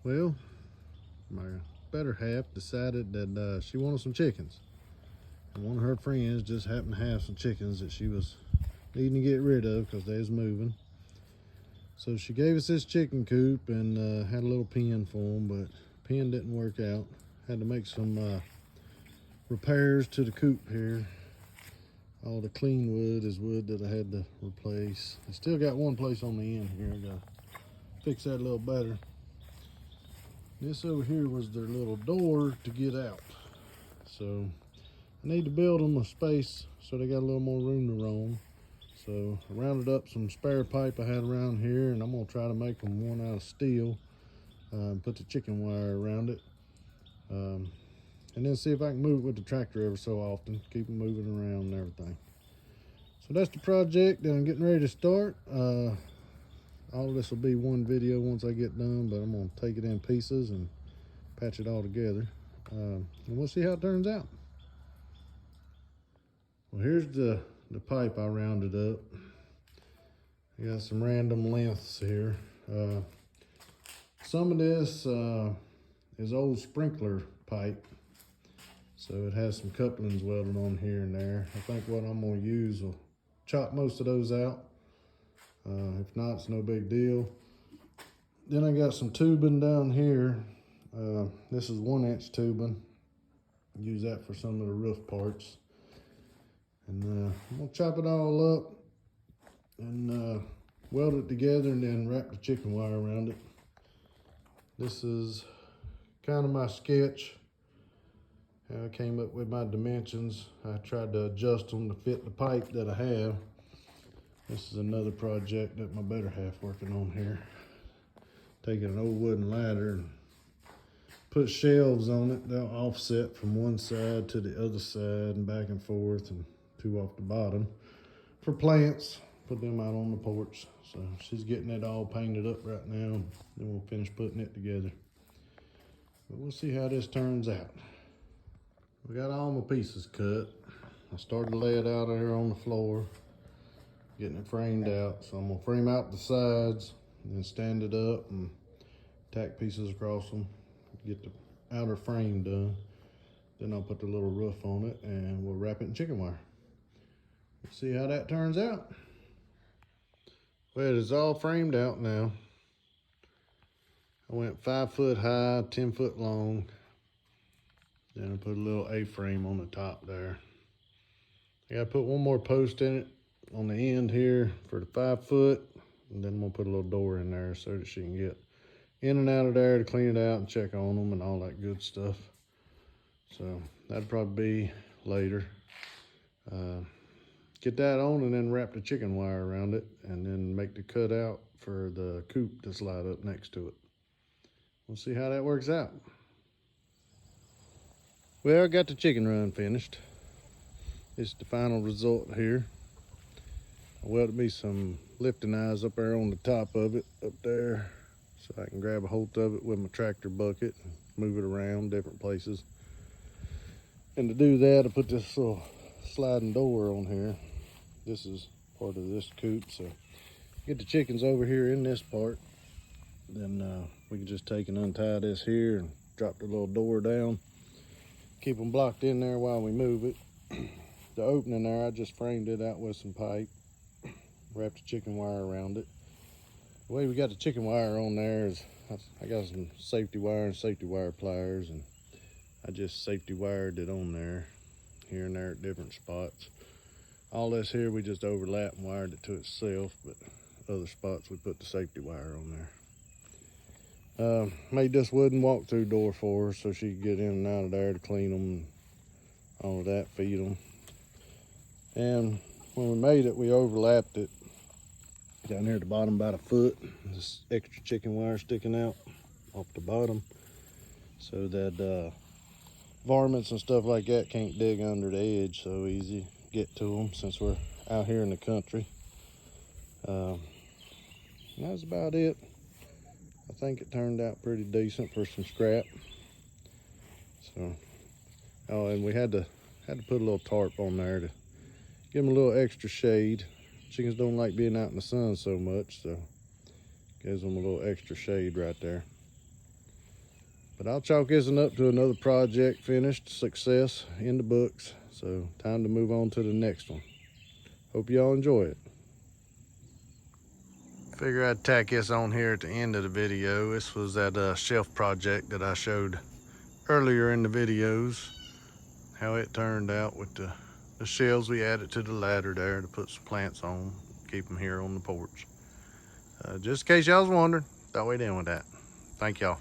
Well, my better half decided that she wanted some chickens. And one of her friends just happened to have some chickens that she was needing to get rid of because they was moving. So she gave us this chicken coop and had a little pen for them, but the pen didn't work out. Had to make some repairs to the coop here. All the clean wood is wood that I had to replace. I still got one place on the end here. I gotta fix that a little better. This over here was their little door to get out. So I need to build them a space so they got a little more room to roam. So I rounded up some spare pipe I had around here, and I'm gonna try to make them one out of steel. Put the chicken wire around it. And then see if I can move it with the tractor every so often. Keep them moving around and everything. So that's the project that I'm getting ready to start. All of this will be one video once I get done, but I'm gonna take it in pieces and patch it all together. And we'll see how it turns out. Well, here's the pipe I rounded up. I got some random lengths here. Some of this is old sprinkler pipe. So it has some couplings welded on here and there. I think what I'm gonna use will chop most of those out. If not, it's no big deal. Then I got some tubing down here. This is 1-inch tubing. Use that for some of the roof parts. And I'm gonna chop it all up and weld it together and then wrap the chicken wire around it. This is kind of my sketch. I came up with my dimensions. I tried to adjust them to fit the pipe that I have. This is another project that my better half working on here. Taking an old wooden ladder and put shelves on it. They'll offset from one side to the other side and back and forth, and 2 off the bottom for plants. Put them out on the porch. So she's getting it all painted up right now, and then we'll finish putting it together. But we'll see how this turns out. We got all my pieces cut. I started to lay it out here on the floor, getting it framed out. So I'm gonna frame out the sides and then stand it up and tack pieces across them, get the outer frame done. Then I'll put the little roof on it and we'll wrap it in chicken wire. Let's see how that turns out. Well, it is all framed out now. I went 5 foot high, 10 foot long. Then I put a little A-frame on the top there. I gotta put one more post in it on the end here for the 5 foot. And then I'm gonna put a little door in there so that she can get in and out of there to clean it out and check on them and all that good stuff. So that'd probably be later. Get that on and then wrap the chicken wire around it and then make the cutout for the coop to slide up next to it. We'll see how that works out. Well, I got the chicken run finished. It's the final result here. I welded me some lifting eyes up there on the top of it, up there, so I can grab a hold of it with my tractor bucket and move it around different places. And to do that, I put this little sliding door on here. This is part of this coop, so get the chickens over here in this part. Then we can just take and untie this here and drop the little door down. Keep them blocked in there while we move it. The opening there, I just framed it out with some pipe, wrapped the chicken wire around it. The way we got the chicken wire on there is I got some safety wire and safety wire pliers, and I just safety wired it on there, here and there at different spots. All this here we just overlapped and wired it to itself, but other spots we put the safety wire on there. Made this wooden walk-through door for her so she could get in and out of there to clean them and all of that, feed them. And when we made it, we overlapped it down here at the bottom about 1 foot. This extra chicken wire sticking out off the bottom so that varmints and stuff like that can't dig under the edge so easy, get to them since we're out here in the country. That's about it. I think it turned out pretty decent for some scrap. So, oh, and we had to put a little tarp on there to give them a little extra shade. Chickens don't like being out in the sun so much, so gives them a little extra shade right there. But I'll chalk this one up to another project finished, success in the books. So time to move on to the next one. Hope y'all enjoy it. Figure I'd tack this on here at the end of the video. This was that shelf project that I showed earlier in the videos. How it turned out with the shelves we added to the ladder there to put some plants on. Keep them here on the porch. Just in case y'all was wondering, thought we'd end with that. Thank y'all.